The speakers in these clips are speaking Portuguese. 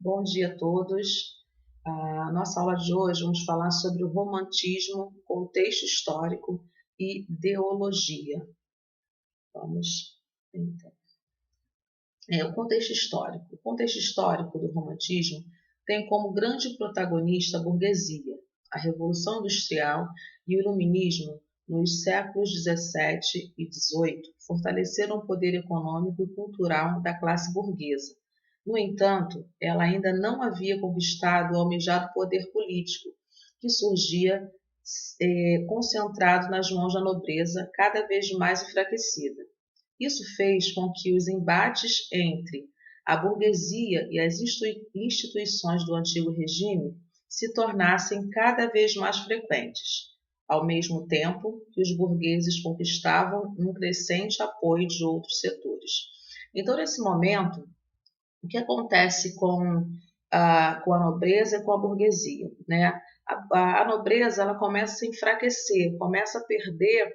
Bom dia a todos. A nossa aula de hoje vamos falar sobre o romantismo, contexto histórico e ideologia. Vamos então. O contexto histórico. O contexto histórico do romantismo tem como grande protagonista a burguesia, a Revolução Industrial e o Iluminismo nos séculos XVII e XVIII fortaleceram o poder econômico e cultural da classe burguesa. No entanto, ela ainda não havia conquistado o almejado poder político, que surgia concentrado nas mãos da nobreza, cada vez mais enfraquecida. Isso fez com que os embates entre a burguesia e as instituições do antigo regime se tornassem cada vez mais frequentes, ao mesmo tempo que os burgueses conquistavam um crescente apoio de outros setores. Então, nesse momento, o que acontece com a nobreza e com a burguesia, né? A nobreza ela começa a se enfraquecer, começa a perder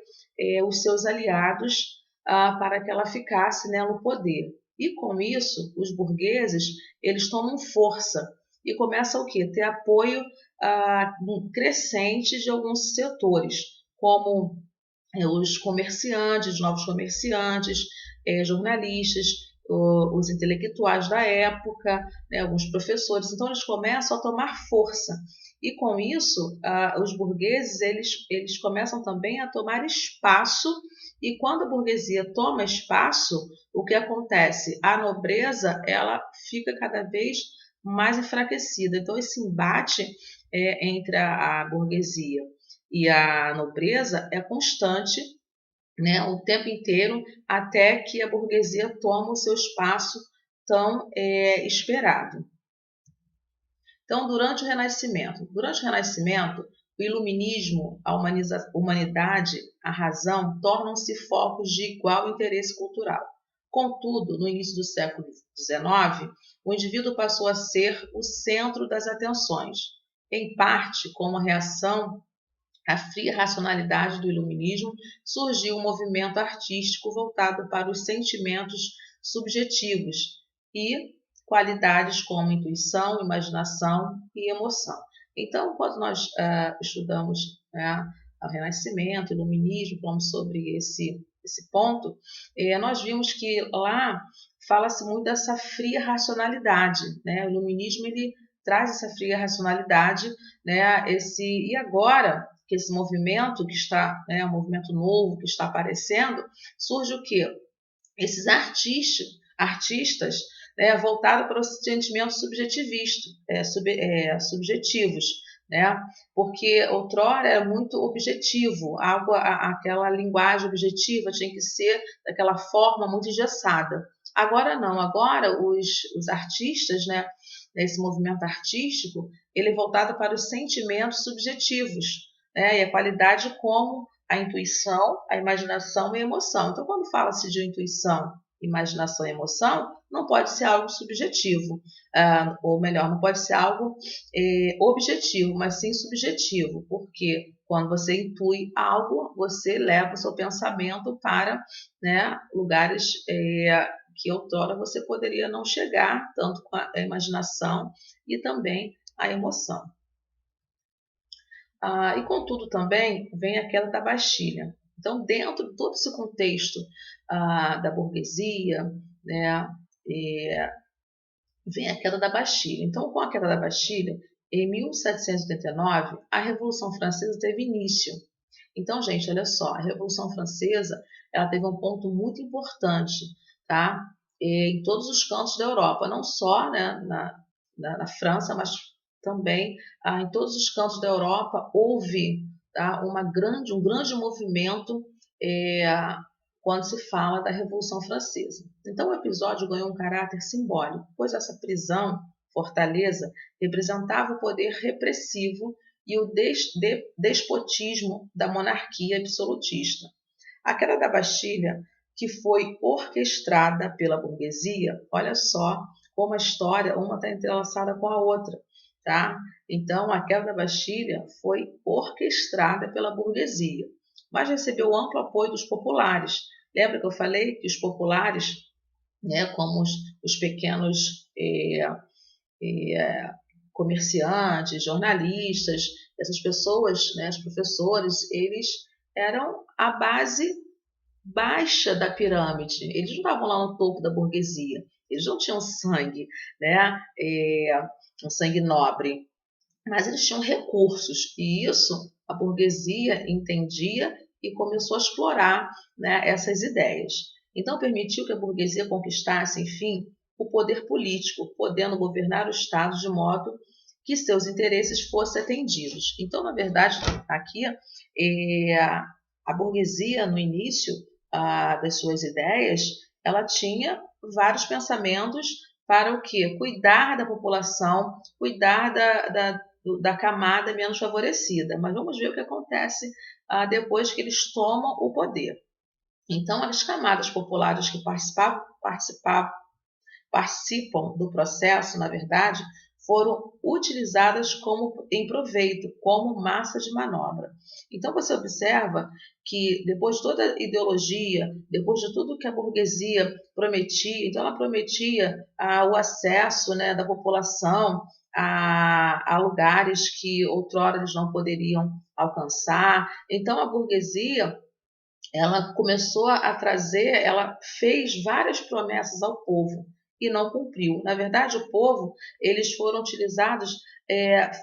os seus aliados para que ela ficasse, né, no poder. E com isso, os burgueses eles tomam força e começam o quê? Ter apoio crescente de alguns setores, como os comerciantes, novos comerciantes, jornalistas, os intelectuais da época, né, alguns professores. Então, eles começam a tomar força. E, com isso, os burgueses eles começam também a tomar espaço. E, quando a burguesia toma espaço, o que acontece? A nobreza ela fica cada vez mais enfraquecida. Então, esse embate entre a burguesia e a nobreza é constante, né, o tempo inteiro, até que a burguesia toma o seu espaço tão esperado. Então, durante o Renascimento, o iluminismo, a humanidade, a razão, tornam-se focos de igual interesse cultural. Contudo, no início do século XIX, o indivíduo passou a ser o centro das atenções, em parte como reação à fria racionalidade do iluminismo, surgiu um movimento artístico voltado para os sentimentos subjetivos e qualidades como intuição, imaginação e emoção. Então, quando nós estudamos o Renascimento, o Iluminismo, falamos sobre esse ponto, nós vimos que lá fala-se muito dessa fria racionalidade, né? O Iluminismo ele traz essa fria racionalidade, né? E agora que esse movimento que está, um movimento novo que está aparecendo, surge o quê? Esses artistas voltados para os sentimentos subjetivos, né? Porque outrora era muito objetivo, aquela linguagem objetiva tinha que ser daquela forma muito engessada. Agora não, agora os artistas, né, nesse movimento artístico, ele é voltado para os sentimentos subjetivos, né, e a qualidade como a intuição, a imaginação e a emoção. Então, quando fala-se de intuição, imaginação e emoção, não pode ser algo subjetivo, ou melhor, não pode ser algo objetivo, mas sim subjetivo, porque quando você intui algo, você leva o seu pensamento para, né, lugares que outrora você poderia não chegar, tanto com a imaginação e também a emoção. E contudo também vem a queda da Bastilha. Então, dentro de todo esse contexto da burguesia, né, vem a queda da Bastilha. Então, com a queda da Bastilha, em 1789, a Revolução Francesa teve início. Então, gente, olha só, a Revolução Francesa ela teve um ponto muito importante, tá? Em todos os cantos da Europa, não só, né, na França, mas também em todos os cantos da Europa houve, tá, um grande movimento quando se fala da Revolução Francesa. Então o episódio ganhou um caráter simbólico, pois essa prisão, fortaleza, representava o poder repressivo e o despotismo da monarquia absolutista. A queda da Bastilha, que foi orquestrada pela burguesia, olha só como a história, uma está entrelaçada com a outra, tá? Então, a queda da Bastilha foi orquestrada pela burguesia, mas recebeu amplo apoio dos populares. Lembra que eu falei que os populares, né, como os pequenos comerciantes, jornalistas, essas pessoas, né, os professores, eles eram a base baixa da pirâmide. Eles não estavam lá no topo da burguesia. Eles não tinham sangue, né, um sangue nobre, mas eles tinham recursos. E isso a burguesia entendia e começou a explorar, né, essas ideias. Então permitiu que a burguesia conquistasse, enfim, o poder político, podendo governar o Estado de modo que seus interesses fossem atendidos. Então, na verdade, aqui a burguesia, no início das suas ideias, ela tinha vários pensamentos para o quê? Cuidar da população, cuidar da camada menos favorecida. Mas vamos ver o que acontece depois que eles tomam o poder. Então, as camadas populares que participam do processo, na verdade, foram utilizadas em proveito, como massa de manobra. Então você observa que depois de toda a ideologia, depois de tudo que a burguesia prometia, então ela prometia o acesso, né, da população a lugares que outrora eles não poderiam alcançar. Então a burguesia, ela começou a trazer, ela fez várias promessas ao povo e não cumpriu. Na verdade, o povo, eles foram utilizados,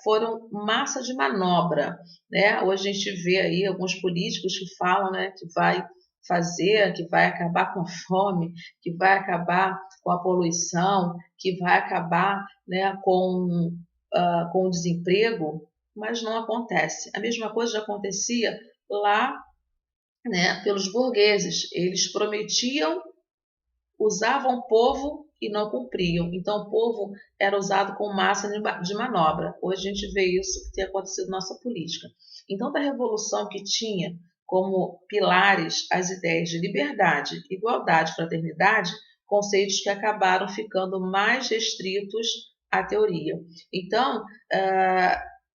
foram massa de manobra, né? Hoje a gente vê aí alguns políticos que falam, né, que vai fazer, que vai acabar com a fome, que vai acabar com a poluição, que vai acabar, né, com o desemprego, mas não acontece. A mesma coisa já acontecia lá, né, pelos burgueses. Eles prometiam, usavam o povo e não cumpriam. Então o povo era usado como massa de manobra. Hoje a gente vê isso que tem acontecido na nossa política. Então, da revolução que tinha como pilares as ideias de liberdade, igualdade, fraternidade, conceitos que acabaram ficando mais restritos à teoria. Então,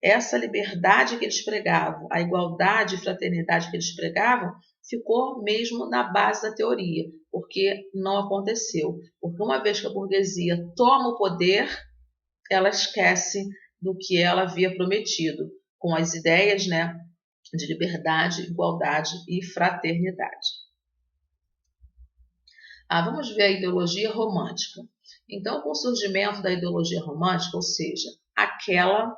essa liberdade que eles pregavam, a igualdade e fraternidade que eles pregavam, ficou mesmo na base da teoria, porque não aconteceu. Porque uma vez que a burguesia toma o poder, ela esquece do que ela havia prometido, com as ideias, né, de liberdade, igualdade e fraternidade. Vamos ver a ideologia romântica. Então, com o surgimento da ideologia romântica, ou seja, aquela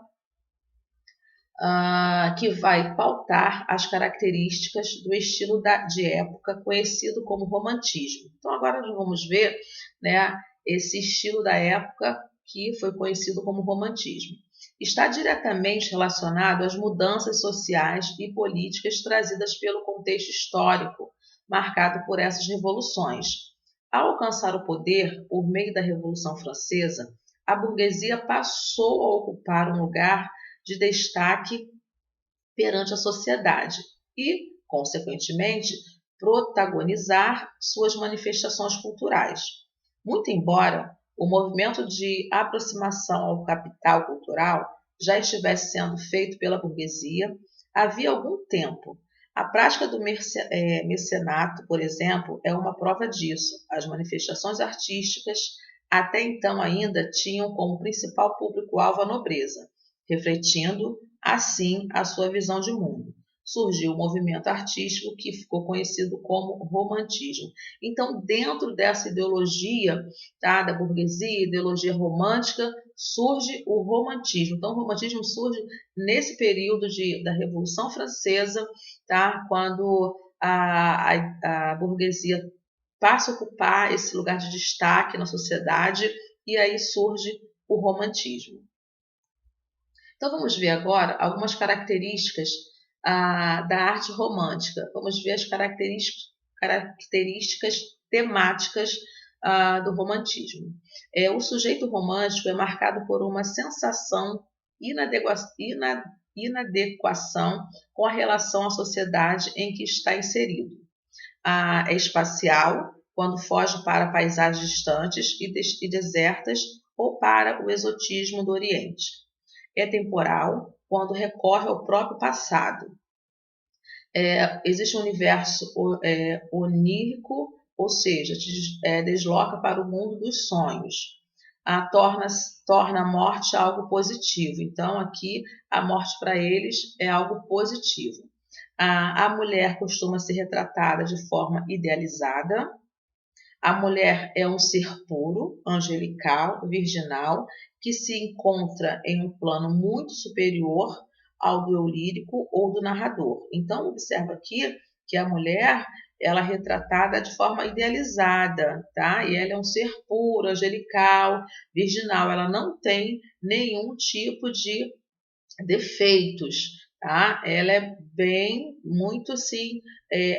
que vai pautar as características do estilo de época conhecido como romantismo. Então agora nós vamos ver, né, esse estilo da época que foi conhecido como romantismo. Está diretamente relacionado às mudanças sociais e políticas trazidas pelo contexto histórico, marcado por essas revoluções. Ao alcançar o poder por meio da Revolução Francesa, a burguesia passou a ocupar um lugar de destaque perante a sociedade e, consequentemente, protagonizar suas manifestações culturais. Muito embora o movimento de aproximação ao capital cultural já estivesse sendo feito pela burguesia havia algum tempo. A prática do mecenato, por exemplo, é uma prova disso. As manifestações artísticas até então ainda tinham como principal público-alvo a nobreza, refletindo, assim, a sua visão de mundo. Surgiu o movimento artístico que ficou conhecido como romantismo. Então, dentro dessa ideologia, tá, da burguesia, ideologia romântica, surge o romantismo. Então, o romantismo surge nesse período da Revolução Francesa, tá, quando a burguesia passa a ocupar esse lugar de destaque na sociedade e aí surge o romantismo. Então vamos ver agora algumas características da arte romântica. Vamos ver as características temáticas do romantismo. O sujeito romântico é marcado por uma sensação inadequação com a relação à sociedade em que está inserido. É espacial, quando foge para paisagens distantes e desertas ou para o exotismo do Oriente. É temporal, quando recorre ao próprio passado. Existe um universo onírico, ou seja, desloca para o mundo dos sonhos. torna a morte algo positivo. Então, aqui, a morte para eles é algo positivo. A mulher costuma ser retratada de forma idealizada. A mulher é um ser puro, angelical, virginal, que se encontra em um plano muito superior ao do eu lírico ou do narrador. Então, observa aqui que a mulher ela é retratada de forma idealizada, tá? E ela é um ser puro, angelical, virginal. Ela não tem nenhum tipo de defeitos, tá? Ela é bem, muito assim,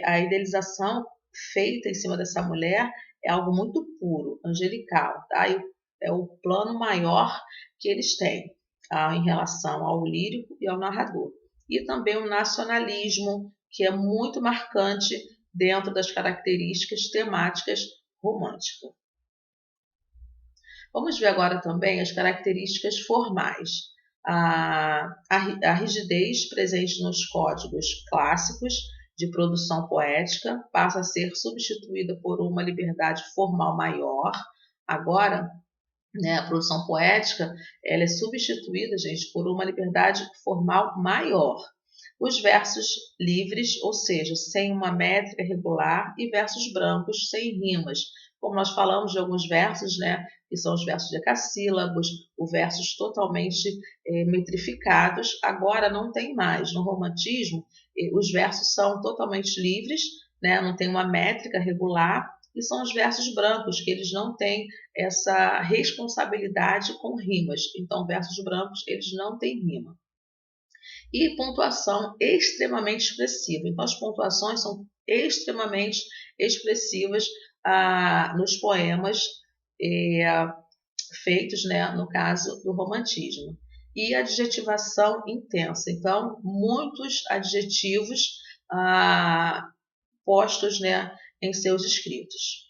a idealização feita em cima dessa mulher é algo muito puro, angelical, tá? E é o plano maior que eles têm, tá? Em relação ao lírico e ao narrador. E também o nacionalismo, que é muito marcante dentro das características temáticas românticas. Vamos ver agora também as características formais. A rigidez presente nos códigos clássicos de produção poética passa a ser substituída por uma liberdade formal maior. Agora, né, a produção poética ela é substituída, gente, por uma liberdade formal maior. Os versos livres, ou seja, sem uma métrica regular, e versos brancos, sem rimas. Como nós falamos de alguns versos, né, que são os versos decassílabos, os versos totalmente metrificados, agora não tem mais. No romantismo, os versos são totalmente livres, né, não tem uma métrica regular, e são os versos brancos, que eles não têm essa responsabilidade com rimas. Então, versos brancos, eles não têm rima. E pontuação extremamente expressiva. Então, as pontuações são extremamente expressivas nos poemas feitos, né, no caso do romantismo. E adjetivação intensa. Então, muitos adjetivos postos, né, em seus escritos.